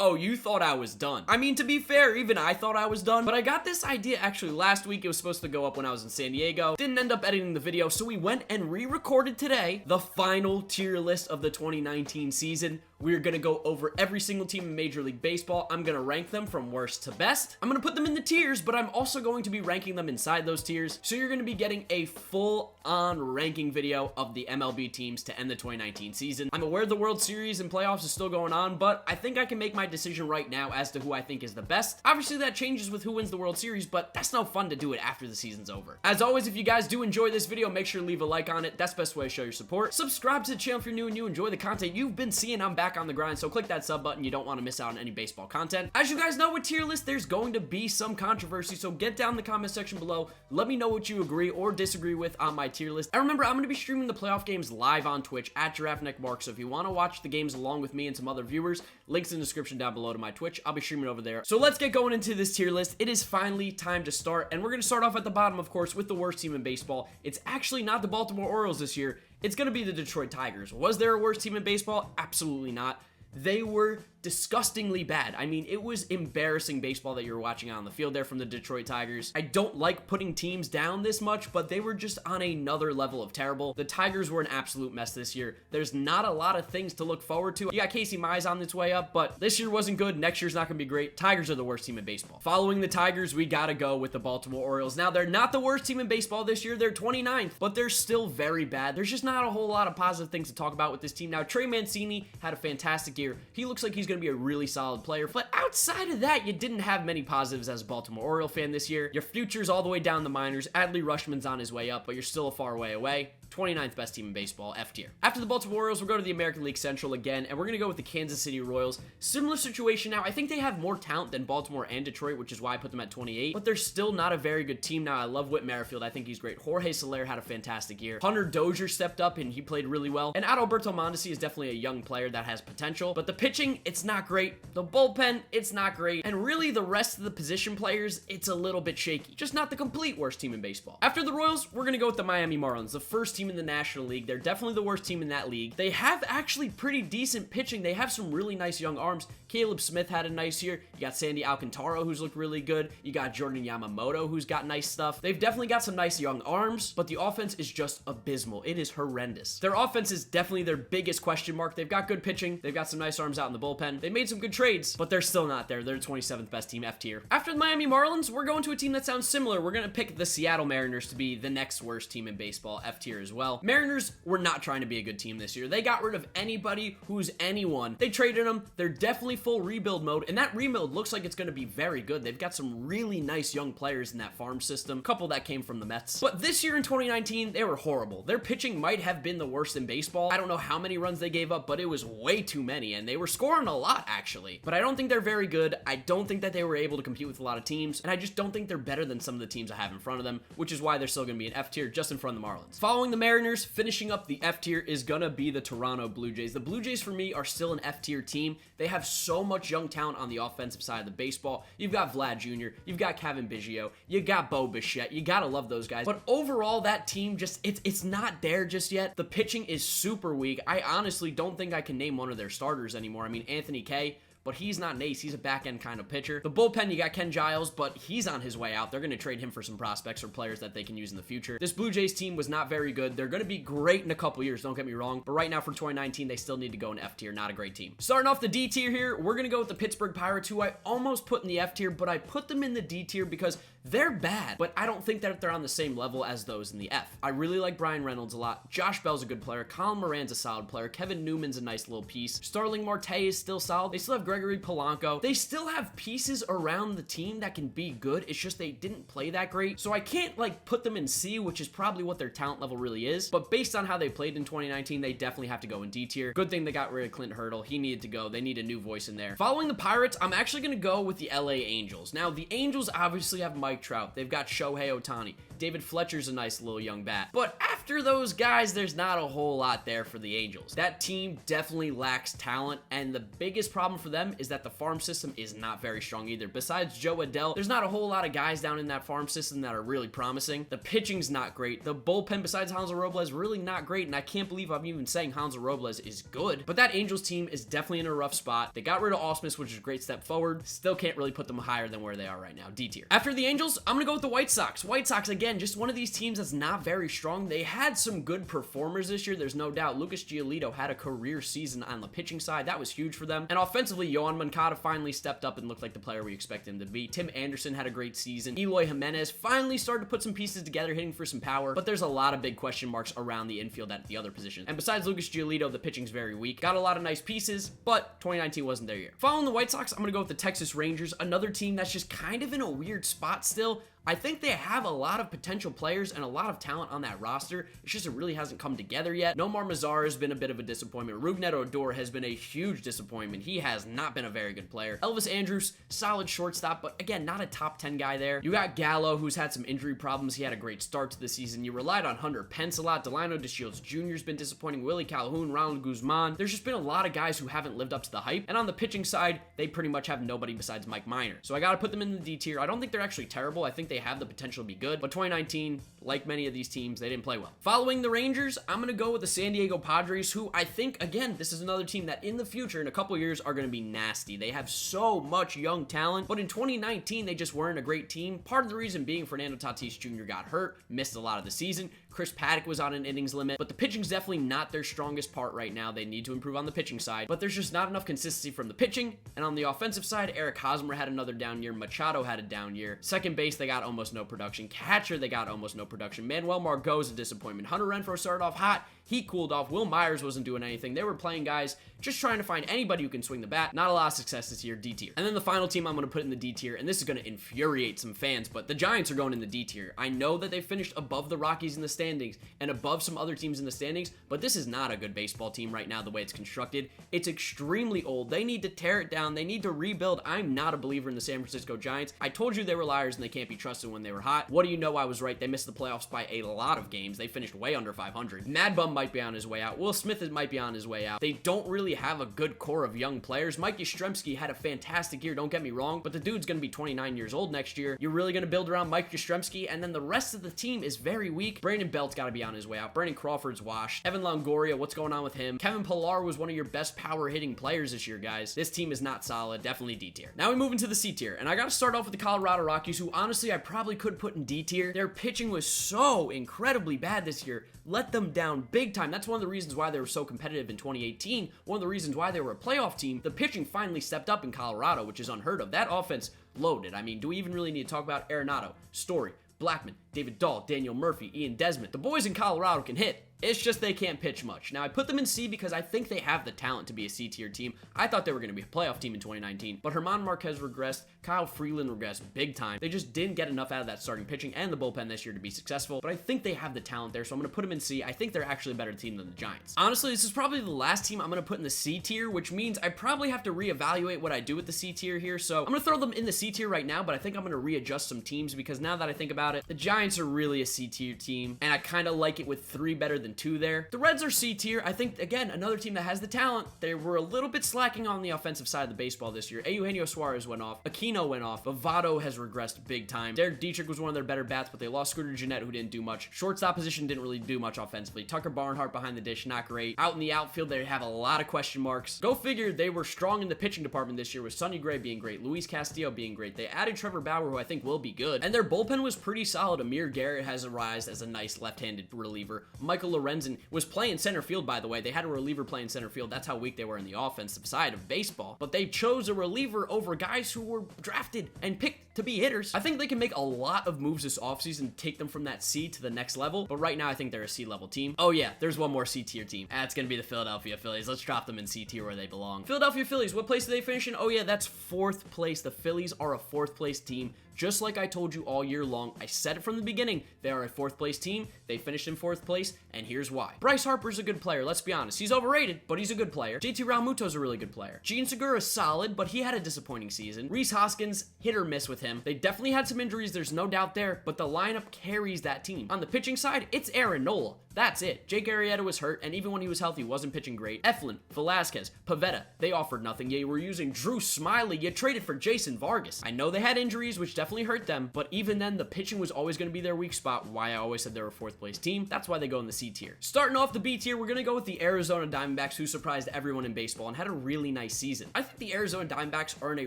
Oh, you thought I was done. I mean, to be fair, even I thought I was done, but I got this idea actually last week. It was supposed to go up when I was in San Diego. Didn't end up editing the video, so we went and re-recorded today the final tier list of the 2019 season. We're gonna go over every single team in Major League Baseball. I'm gonna rank them from worst to best. I'm gonna put them in the tiers, but I'm also going to be ranking them inside those tiers. So you're gonna be getting a full-on ranking video of the MLB teams to end the 2019 season. I'm aware the World Series and playoffs is still going on, but I think I can make my decision right now as to who I think is the best. Obviously, that changes with who wins the World Series, but that's no fun to do it after the season's over. As always, if you guys do enjoy this video, make sure to leave a like on it. That's the best way to show your support. Subscribe to the channel if you're new and you enjoy the content you've been seeing. I'm back on the grind, so click that sub button. You don't want to miss out on any baseball content. As you guys know, with tier list, there's going to be some controversy, so get down in the comment section below. Let me know what you agree or disagree with on my tier list. And remember, I'm going to be streaming the playoff games live on Twitch at GiraffeNeckMarc, so if you want to watch the games along with me and some other viewers, links in the description down below to my Twitch. I'll be streaming over there. So let's get going into this tier list. It is finally time to start, and we're going to start off at the bottom, of course, with the worst team in baseball. It's actually not the Baltimore Orioles this year. It's going to be the Detroit Tigers. Was there a worse team in baseball? Absolutely not. They were disgustingly bad. I mean, it was embarrassing baseball that you were watching on the field there from the Detroit Tigers. I don't like putting teams down this much, but they were just on another level of terrible. The Tigers were an absolute mess this year. There's not a lot of things to look forward to. You got Casey Mize on its way up, but this year wasn't good. Next year's not going to be great. Tigers are the worst team in baseball. Following the Tigers, we got to go with the Baltimore Orioles. Now, they're not the worst team in baseball this year. They're 29th, but they're still very bad. There's just not a whole lot of positive things to talk about with this team. Now, Trey Mancini had a fantastic year. He looks like he's going to be a really solid player, but outside of that, you didn't have many positives as a Baltimore Oriole fan this year. Your future's all the way down the minors. Adley Rutschman's on his way up, but you're still a far way away. 29th best team in baseball, F tier. After the Baltimore Orioles, we'll go to the American League Central again, and we're going to go with the Kansas City Royals. Similar situation now. I think they have more talent than Baltimore and Detroit, which is why I put them at 28, but they're still not a very good team now. I love Whit Merrifield. I think he's great. Jorge Soler had a fantastic year. Hunter Dozier stepped up, and he played really well. And Adalberto Mondesi is definitely a young player that has potential, but the pitching, it's not great. The bullpen, it's not great. And really, the rest of the position players, it's a little bit shaky. Just not the complete worst team in baseball. After the Royals, we're going to go with the Miami Marlins, the first team in the National League. They're definitely the worst team in that league. They have actually pretty decent pitching. They have some really nice young arms. Caleb Smith had a nice year. You got Sandy Alcantara, who's looked really good. You got Jordan Yamamoto, who's got nice stuff. They've definitely got some nice young arms, but the offense is just abysmal. It is horrendous. Their offense is definitely their biggest question mark. They've got good pitching. They've got some nice arms out in the bullpen. They made some good trades, but they're still not there. They're 27th best team, F tier. After the Miami Marlins, we're going to a team that sounds similar. We're going to pick the Seattle Mariners to be the next worst team in baseball, F tier as well. Mariners were not trying to be a good team this year. They got rid of anybody who's anyone. They traded them. They're definitely full rebuild mode, and that rebuild looks like it's going to be very good. They've got some really nice young players in that farm system. A couple that came from the Mets. But this year in 2019, they were horrible. Their pitching might have been the worst in baseball. I don't know how many runs they gave up, but it was way too many, and they were scoring a lot, actually. But I don't think they're very good. I don't think that they were able to compete with a lot of teams, and I just don't think they're better than some of the teams I have in front of them, which is why they're still going to be an F tier just in front of the Marlins. Following the Mariners, finishing up the F tier is going to be the Toronto Blue Jays. The Blue Jays, for me, are still an F tier team. They have so much young talent on the offensive side of the baseball. You've got Vlad Jr., you've got Kevin Biggio, you got Bo Bichette. You got to love those guys. But overall, that team just, it's not there just yet. The pitching is super weak. I honestly don't think I can name one of their starters anymore. I mean, Anthony Kay, but he's not an ace. He's a back-end kind of pitcher. The bullpen, you got Ken Giles, but he's on his way out. They're going to trade him for some prospects or players that they can use in the future. This Blue Jays team was not very good. They're going to be great in a couple years, don't get me wrong, but right now for 2019, they still need to go in F tier. Not a great team. Starting off the D tier here, we're going to go with the Pittsburgh Pirates, who I almost put in the F tier, but I put them in the D tier because they're bad, but I don't think that they're on the same level as those in the F. I really like Brian Reynolds a lot. Josh Bell's a good player. Colin Moran's a solid player. Kevin Newman's a nice little piece. Starling Marte is still solid. They still have Gregory Polanco. They still have pieces around the team that can be good. It's just they didn't play that great. So I can't like put them in C, which is probably what their talent level really is. But based on how they played in 2019, they definitely have to go in D tier. Good thing they got rid of Clint Hurdle. He needed to go. They need a new voice in there. Following the Pirates, I'm actually going to go with the LA Angels. Now, the Angels obviously have Mike Trout. They've got Shohei Ohtani. David Fletcher's a nice little young bat. But after those guys, there's not a whole lot there for the Angels. That team definitely lacks talent, and the biggest problem for them them is that the farm system is not very strong either. Besides Joe Adell, there's not a whole lot of guys down in that farm system that are really promising. The pitching's not great. The bullpen, besides Hansel Robles, really not great, and I can't believe I'm even saying Hansel Robles is good. But that Angels team is definitely in a rough spot. They got rid of Ausmus, which is a great step forward. Still can't really put them higher than where they are right now, D tier. After the Angels, I'm gonna go with the White Sox. White Sox, again, just one of these teams that's not very strong. They had some good performers this year, there's no doubt. Lucas Giolito had a career season on the pitching side. That was huge for them. And offensively, Yohan Moncada finally stepped up and looked like the player we expected him to be. Tim Anderson had a great season. Eloy Jimenez finally started to put some pieces together, hitting for some power, but there's a lot of big question marks around the infield at the other positions. And besides Lucas Giolito, the pitching's very weak. Got a lot of nice pieces, but 2019 wasn't their year. Following the White Sox, I'm gonna go with the Texas Rangers, another team that's just kind of in a weird spot still. I think they have a lot of potential players and a lot of talent on that roster. It's just it really hasn't come together yet. Nomar Mazara has been a bit of a disappointment. Rougned Odor has been a huge disappointment. He has not been a very good player. Elvis Andrus, solid shortstop, but again, not a top 10 guy there. You got Gallo, who's had some injury problems. He had a great start to the season. You relied on Hunter Pence a lot. Delano DeShields Jr. has been disappointing. Willie Calhoun, Ronald Guzman. There's just been a lot of guys who haven't lived up to the hype. And on the pitching side, they pretty much have nobody besides Mike Minor. So I got to put them in the D tier. I don't think they're actually terrible. I think they have the potential to be good, but 2019, like many of these teams, they didn't play well. Following the Rangers, I'm going to go with the San Diego Padres, who I think, again, this is another team that in the future, in a couple years, are going to be nasty. They have so much young talent, but in 2019, they just weren't a great team. Part of the reason being Fernando Tatis Jr. got hurt, missed a lot of the season. Chris Paddock was on an innings limit, but the pitching's definitely not their strongest part right now. They need to improve on the pitching side, but there's just not enough consistency from the pitching. And on the offensive side, Eric Hosmer had another down year. Machado had a down year. Second base, they got almost no production. Catcher, they got almost no production. Manuel Margot is a disappointment. Hunter Renfroe started off hot. He cooled off. Will Myers wasn't doing anything. They were playing guys just trying to find anybody who can swing the bat. Not a lot of success this year, D tier. And then the final team I'm going to put in the D tier, and this is going to infuriate some fans, but the Giants are going in the D tier. I know that they finished above the Rockies in the standings and above some other teams in the standings, but this is not a good baseball team right now the way it's constructed. It's extremely old. They need to tear it down. They need to rebuild. I'm not a believer in the San Francisco Giants. I told you they were liars and they can't be trusted when they were hot. What do you know? I was right. They missed the playoffs by a lot of games. They finished way under 500. Mad Bum might be on his way out. Will Smith might be on his way out. They don't really have a good core of young players. Mike Yastrzemski had a fantastic year, don't get me wrong, but the dude's going to be 29 years old next year. You're really going to build around Mike Yastrzemski, and then the rest of the team is very weak. Brandon Belt's got to be on his way out. Brandon Crawford's washed. Evan Longoria, what's going on with him? Kevin Pillar was one of your best power hitting players this year, guys. This team is not solid. Definitely D tier. Now we move into the C tier, and I got to start off with the Colorado Rockies, who honestly I probably could put in D tier. Their pitching was so incredibly bad this year. Let them down big time. That's one of the reasons why they were so competitive in 2018. One of the reasons why they were a playoff team. The pitching finally stepped up in Colorado, which is unheard of. That offense loaded. I mean, do we even really need to talk about Arenado, Story, Blackman, David Dahl, Daniel Murphy, Ian Desmond? The boys in Colorado can hit. It's just they can't pitch much. Now, I put them in C because I think they have the talent to be a C-tier team. I thought they were going to be a playoff team in 2019, but German Marquez regressed. Kyle Freeland regressed big time. They just didn't get enough out of that starting pitching and the bullpen this year to be successful, but I think they have the talent there, so I'm going to put them in C. I think they're actually a better team than the Giants. Honestly, this is probably the last team I'm going to put in the C tier, which means I probably have to reevaluate what I do with the C tier here, so I'm going to throw them in the C tier right now, but I think I'm going to readjust some teams because now that I think about it, the Giants are really a C tier team, and I kind of like it with 3 better than 2 there. The Reds are C tier. I think, again, another team that has the talent. They were a little bit slacking on the offensive side of the baseball this year. Eugenio Suarez went off. Aquino went off. Votto has regressed big time. Derek Dietrich was one of their better bats, but they lost Scooter Gennett, who didn't do much. Shortstop position didn't really do much offensively. Tucker Barnhart behind the dish, not great. Out in the outfield, they have a lot of question marks. Go figure, they were strong in the pitching department this year with Sonny Gray being great, Luis Castillo being great. They added Trevor Bauer, who I think will be good. And their bullpen was pretty solid. Amir Garrett has arisen as a nice left-handed reliever. Michael Lorenzen was playing center field, by the way. They had a reliever playing center field. That's how weak they were in the offensive side of baseball. But they chose a reliever over guys who were drafted and picked to be hitters. I think they can make a lot of moves this offseason to take them from that C to the next level. But right now, I think they're a C-level team. Oh yeah, there's one more C-tier team. That's going to be the Philadelphia Phillies. Let's drop them in C-tier where they belong. Philadelphia Phillies, what place do they finish in? Oh yeah, that's 4th place. The Phillies are a 4th place team. Just like I told you all year long, I said it from the beginning, they are a 4th place team, they finished in 4th place, and here's why. Bryce Harper's a good player, let's be honest. He's overrated, but he's a good player. JT Realmuto's a really good player. Gene Segura's solid, but he had a disappointing season. Rhys Hoskins, hit or miss with him. They definitely had some injuries, there's no doubt there, but the lineup carries that team. On the pitching side, it's Aaron Nola. That's it. Jake Arrieta was hurt, and even when he was healthy, wasn't pitching great. Eflin, Velasquez, Pivetta, they offered nothing. Yeah, you were using Drew Smiley. You traded for Jason Vargas. I know they had injuries, which definitely hurt them, but even then, the pitching was always going to be their weak spot. Why I always said they were a fourth place team. That's why they go in the C tier. Starting off the B tier, we're going to go with the Arizona Diamondbacks, who surprised everyone in baseball and had a really nice season. I think the Arizona Diamondbacks are in a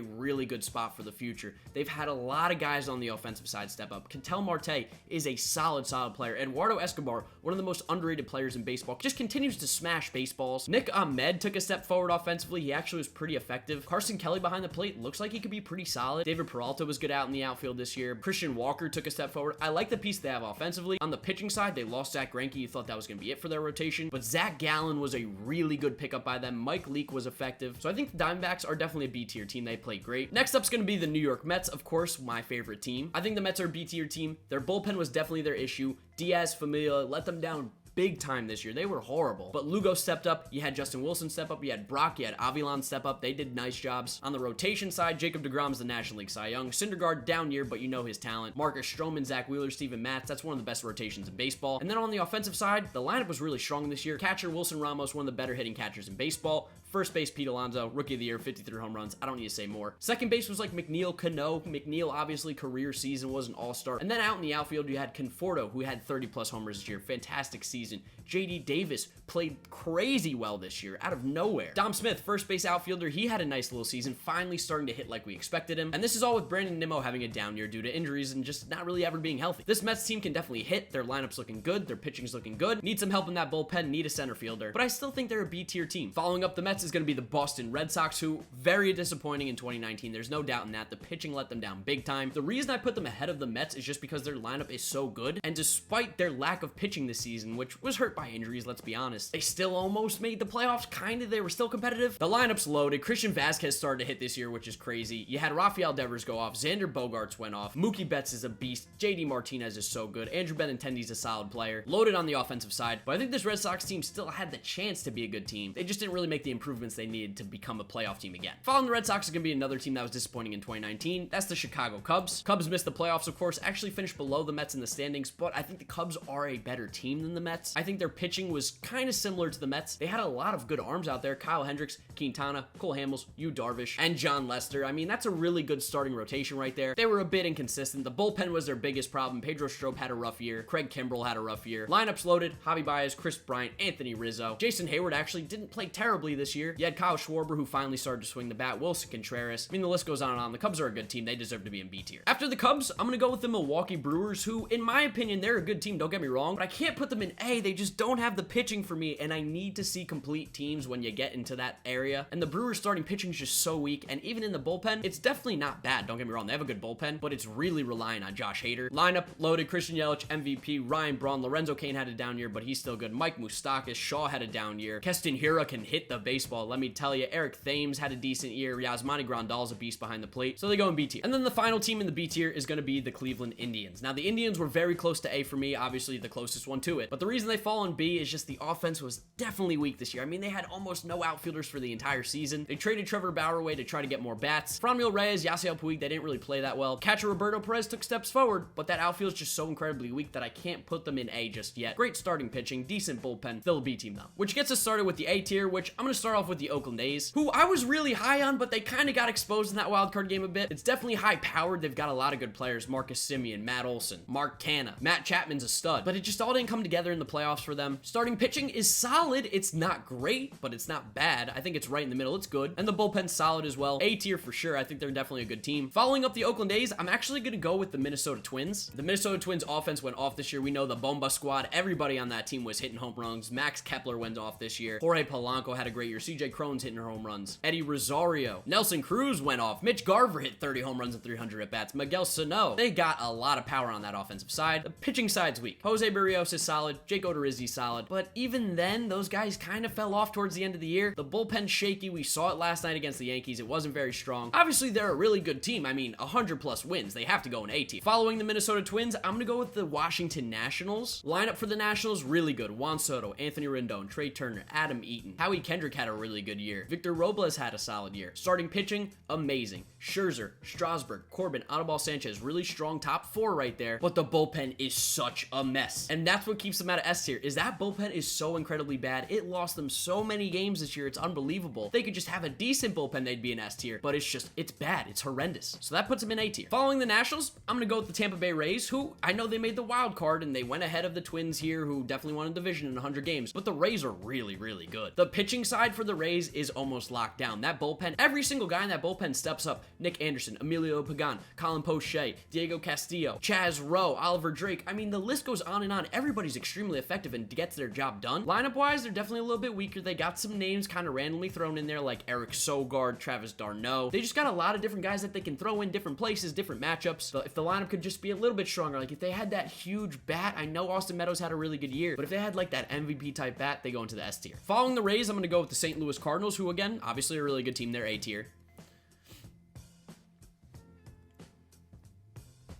really good spot for the future. They've had a lot of guys on the offensive side step up. Ketel Marte is a solid player. Eduardo Escobar, one of the most underrated players in baseball, just continues to smash baseballs. Nick Ahmed took a step forward offensively. He actually was pretty effective. Carson Kelly behind the plate looks like he could be pretty solid. David Peralta was good out in the outfield this year. Christian Walker took a step forward. I like the piece they have offensively. On the pitching side, they lost Zach Greinke. You thought that was going to be it for their rotation, but Zach Gallen was a really good pickup by them. Mike Leake was effective. So I think the Diamondbacks are definitely a B tier team. They play great. Next up's going to be the New York Mets, of course, my favorite team. I think the Mets are a B tier team. Their bullpen was definitely their issue. Diaz, Familia let them down big time this year. They were horrible. But Lugo stepped up. You had Justin Wilson step up. You had Brock. You had Avilan step up. They did nice jobs. On the rotation side, Jacob deGrom's the National League Cy Young. Syndergaard, down year, but you know his talent. Marcus Stroman, Zach Wheeler, Steven Matz. That's one of the best rotations in baseball. And then on the offensive side, the lineup was really strong this year. Catcher Wilson Ramos, one of the better hitting catchers in baseball. First base, Pete Alonso, Rookie of the Year, 53 home runs. I don't need to say more. Second base was like McNeil, Cano. McNeil, obviously, career season, was an all-star. And then out in the outfield, you had Conforto, who had 30-plus homers this year. Fantastic season. J.D. Davis played crazy well this year, out of nowhere. Dom Smith, first base outfielder, he had a nice little season, finally starting to hit like we expected him. And this is all with Brandon Nimmo having a down year due to injuries and just not really ever being healthy. This Mets team can definitely hit. Their lineup's looking good. Their pitching's looking good. Need some help in that bullpen. Need a center fielder. But I still think they're a B-tier team. Following up the Mets is going to be the Boston Red Sox, who very disappointing in 2019. There's no doubt in that. The pitching let them down big time. The reason I put them ahead of the Mets is just because their lineup is so good. And despite their lack of pitching this season, which was hurt by injuries, let's be honest, they still almost made the playoffs. Kind of. They were still competitive. The lineup's loaded. Christian Vasquez started to hit this year, which is crazy. You had Rafael Devers go off. Xander Bogaerts went off. Mookie Betts is a beast. JD Martinez is so good. Andrew Benintendi's a solid player. Loaded on the offensive side. But I think this Red Sox team still had the chance to be a good team. They just didn't really make the improvements they needed to become a playoff team again. Following the Red Sox is going to be another team that was disappointing in 2019. That's the Chicago Cubs. Cubs missed the playoffs, of course. Actually finished below the Mets in the standings, but I think the Cubs are a better team than the Mets. I think their pitching was kind of similar to the Mets. They had a lot of good arms out there. Kyle Hendricks, Quintana, Cole Hamels, Yu Darvish, and John Lester. I mean, that's a really good starting rotation right there. They were a bit inconsistent. The bullpen was their biggest problem. Pedro Strop had a rough year. Craig Kimbrell had a rough year. Lineups loaded. Javi Baez, Chris Bryant, Anthony Rizzo. Jason Hayward actually didn't play terribly this year. You had Kyle Schwarber, who finally started to swing the bat. Wilson Contreras. I mean, the list goes on and on. The Cubs are a good team. They deserve to be in B tier. After the Cubs, I'm going to go with the Milwaukee Brewers, who, in my opinion, they're a good team. Don't get me wrong, but I can't put them in A. They just don't have the pitching for me, and I need to see complete teams when you get into that area. And the Brewers starting pitching is just so weak, and even in the bullpen, it's definitely not bad. Don't get me wrong. They have a good bullpen, but it's really relying on Josh Hader. Lineup loaded. Christian Yelich, MVP. Ryan Braun. Lorenzo Cain had a down year, but he's still good. Mike Moustakas. Shaw had a down year. Keston Hiura can hit the baseball, let me tell you. Eric Thames had a decent year. Yasmani Grandal's a beast behind the plate, so they go in B tier. And then the final team in the B tier is going to be the Cleveland Indians. Now, the Indians were very close to A for me, obviously the closest one to it, but the reason they fall in B is just the offense was definitely weak this year. I mean, they had almost no outfielders for the entire season. They traded Trevor Bauer away to try to get more bats. Franmil Reyes, Yasiel Puig, they didn't really play that well. Catcher Roberto Perez took steps forward, but that outfield is just so incredibly weak that I can't put them in A just yet. Great starting pitching, decent bullpen, still a B team though. Which gets us started with the A tier, which I'm going to start off with the Oakland A's, who I was really high on, but they kind of got exposed in that wild card game a bit. It's definitely high powered. They've got a lot of good players. Marcus Semien, Matt Olson, Mark Canha, Matt Chapman's a stud, but it just all didn't come together in the playoffs for them. Starting pitching is solid. It's not great, but it's not bad. I think it's right in the middle. It's good. And the bullpen's solid as well. A tier for sure. I think they're definitely a good team. Following up the Oakland A's, I'm actually going to go with the Minnesota Twins. The Minnesota Twins offense went off this year. We know the Bomba squad. Everybody on that team was hitting home runs. Max Kepler went off this year. Jorge Polanco had a great year. CJ Cron's hitting home runs. Eddie Rosario. Nelson Cruz went off. Mitch Garver hit 30 home runs and 300 at-bats. Miguel Sano. They got a lot of power on that offensive side. The pitching side's weak. Jose Barrios is solid. Jake Odorizzi's solid. But even then, those guys kind of fell off towards the end of the year. The bullpen's shaky. We saw it last night against the Yankees. It wasn't very strong. Obviously, they're a really good team. I mean, 100+ wins. They have to go in A tier. Following the Minnesota Twins, I'm going to go with the Washington Nationals. Lineup for the Nationals, really good. Juan Soto, Anthony Rendon, Trey Turner, Adam Eaton. Howie Kendrick had a really good year. Victor Robles had a solid year. Starting pitching, amazing. Scherzer, Strasburg, Corbin, Anibal Sanchez, really strong top 4 right there, but the bullpen is such a mess. And that's what keeps them out of S tier, is that bullpen is so incredibly bad. It lost them so many games this year, it's unbelievable. They could just have a decent bullpen, they'd be in S tier, but it's bad, it's horrendous. So that puts them in A tier. Following the Nationals, I'm gonna go with the Tampa Bay Rays, who I know they made the wild card and they went ahead of the Twins here, who definitely won a division in 100 games, but the Rays are really, really good. The pitching side for the Rays is almost locked down. That bullpen, every single guy in that bullpen steps up. Nick Anderson, Emilio Pagan, Colin Poche, Diego Castillo, Chaz Rowe, Oliver Drake. I mean, the list goes on and on. Everybody's extremely effective and gets their job done. Lineup-wise, they're definitely a little bit weaker. They got some names kind of randomly thrown in there, like Eric Sogard, Travis d'Arnaud. They just got a lot of different guys that they can throw in different places, different matchups. So if the lineup could just be a little bit stronger, like if they had that huge bat, I know Austin Meadows had a really good year, but if they had like that MVP type bat, they go into the S tier. Following the Rays, I'm going to go with the St. Louis Cardinals, who again, obviously a really good team. They're A tier.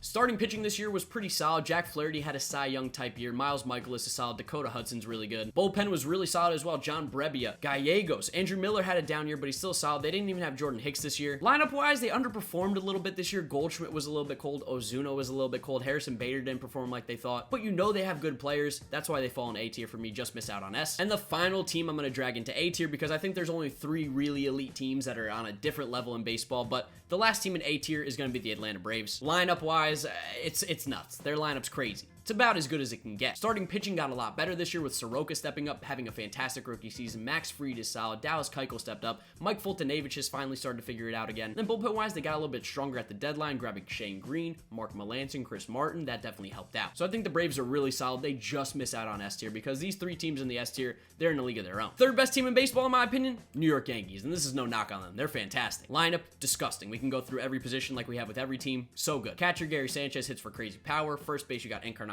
Starting pitching this year was pretty solid. Jack Flaherty had a Cy Young type year. Miles Michaelis is solid. Dakota Hudson's really good. Bullpen was really solid as well. John Brebbia, Gallegos. Andrew Miller had a down year, but he's still solid. They didn't even have Jordan Hicks this year. Lineup-wise, they underperformed a little bit this year. Goldschmidt was a little bit cold. Ozuna was a little bit cold. Harrison Bader didn't perform like they thought. But you know they have good players. That's why they fall in A tier for me. Just miss out on S. And the final team I'm going to drag into A tier because I think there's only 3 really elite teams that are on a different level in baseball. But the last team in A tier is going to be the Atlanta Braves. Lineup-wise, it's nuts. Their lineup's crazy. It's about as good as it can get. Starting pitching got a lot better this year with Soroka stepping up, having a fantastic rookie season. Max Fried is solid. Dallas Keuchel stepped up. Mike Fultonavich has finally started to figure it out again. Then bullpen-wise, they got a little bit stronger at the deadline, grabbing Shane Green, Mark Melancon, Chris Martin. That definitely helped out. So I think the Braves are really solid. They just miss out on S tier because these 3 teams in the S tier, they're in a league of their own. Third best team in baseball, in my opinion, New York Yankees. And this is no knock on them. They're fantastic. Lineup, disgusting. We can go through every position like we have with every team. So good. Catcher, Gary Sanchez hits for crazy power. First base, you got Encarnacion,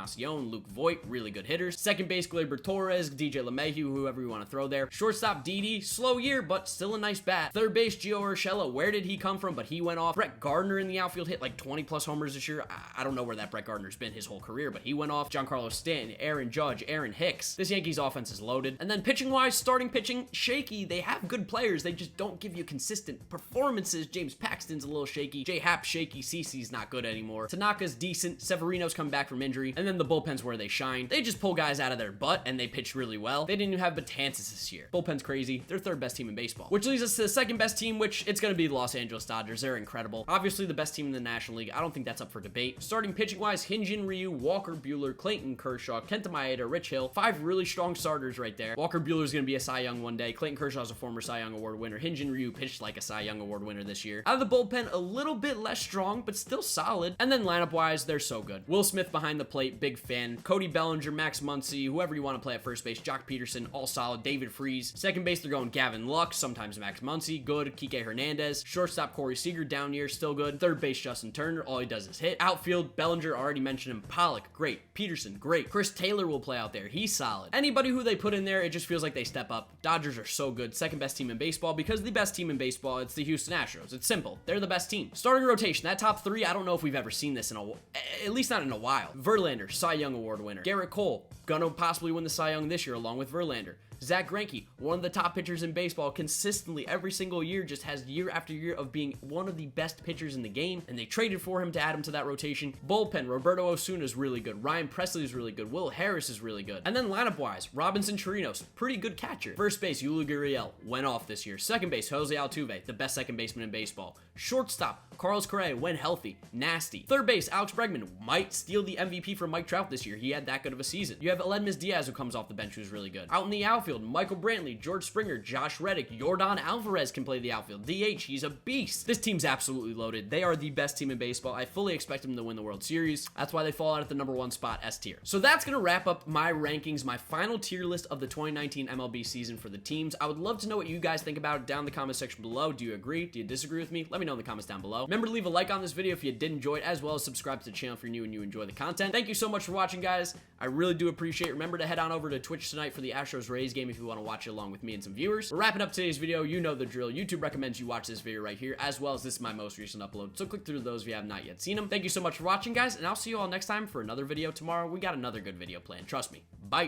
Luke Voigt, really good hitters. Second base, Gleyber Torres, DJ LeMahieu, whoever you want to throw there. Shortstop, Didi, slow year, but still a nice bat. Third base, Gio Urshela, where did he come from? But he went off. Brett Gardner in the outfield hit like 20 plus homers this year. I don't know where that Brett Gardner's been his whole career, but he went off. Giancarlo Stanton, Aaron Judge, Aaron Hicks. This Yankees offense is loaded. And then pitching wise, starting pitching, shaky. They have good players. They just don't give you consistent performances. James Paxton's a little shaky. J Happ shaky. CeCe's not good anymore. Tanaka's decent. Severino's come back from injury. And then the bullpen's where they shine. They just pull guys out of their butt and they pitch really well. They didn't even have Betances this year. Bullpen's crazy. They're third best team in baseball. Which leads us to the second best team, which it's going to be the Los Angeles Dodgers. They're incredible. Obviously the best team in the National League. I don't think that's up for debate. Starting pitching wise, Hyun-Jin Ryu, Walker Buehler, Clayton Kershaw, Kenta Maeda, Rich Hill. 5 really strong starters right there. Walker Buehler's going to be a Cy Young one day. Clayton Kershaw's a former Cy Young Award winner. Hyun-Jin Ryu pitched like a Cy Young Award winner this year. Out of the bullpen, a little bit less strong, but still solid. And then lineup wise, they're so good. Will Smith behind the plate, big fan. Cody Bellinger, Max Muncy, whoever you want to play at first base. Jock Peterson, all solid. David Freese. Second base, they're going Gavin Lux, sometimes Max Muncy, good. Kike Hernandez. Shortstop, Corey Seager, down year, still good. Third base, Justin Turner, all he does is hit. Outfield, Bellinger, already mentioned him. Pollock, great. Peterson, great. Chris Taylor will play out there. He's solid. Anybody who they put in there, it just feels like they step up. Dodgers are so good. Second best team in baseball because the best team in baseball, it's the Houston Astros. It's simple. They're the best team. Starting rotation, that top 3, I don't know if we've ever seen this at least not in a while. Verlander, Cy Young Award winner. Garrett Cole, gonna possibly win the Cy Young this year along with Verlander. Zach Greinke, one of the top pitchers in baseball, consistently every single year, just has year after year of being one of the best pitchers in the game, and they traded for him to add him to that rotation. Bullpen, Roberto Osuna is really good. Ryan Presley is really good. Will Harris is really good. And then lineup-wise, Robinson Chirinos, pretty good catcher. First base, Yuli Gurriel, went off this year. Second base, Jose Altuve, the best second baseman in baseball. Shortstop, Carlos Correa, when healthy, nasty. Third base, Alex Bregman, might steal the MVP from Mike Trout this year. He had that good of a season. You have Aledmys Diaz, who comes off the bench, who's really good. Out in the outfield, Michael Brantley, George Springer, Josh Reddick, Yordan Alvarez can play the outfield. DH, he's a beast. This team's absolutely loaded. They are the best team in baseball. I fully expect them to win the World Series. That's why they fall out at the number 1 spot, S tier. So that's going to wrap up my rankings, my final tier list of the 2019 MLB season for the teams. I would love to know what you guys think about it down in the comment section below. Do you agree? Do you disagree with me? Let me know in the comments down below. Remember to leave a like on this video if you did enjoy it, as well as subscribe to the channel if you're new and you enjoy the content. Thank you so much for watching, guys. I really do appreciate it. Remember to head on over to Twitch tonight for the Astros-Rays game if you want to watch it along with me and some viewers. We're wrapping up today's video. You know the drill. YouTube recommends you watch this video right here, as well as this is my most recent upload. So click through those if you have not yet seen them. Thank you so much for watching, guys, and I'll see you all next time for another video tomorrow. We got another good video planned. Trust me. Bye.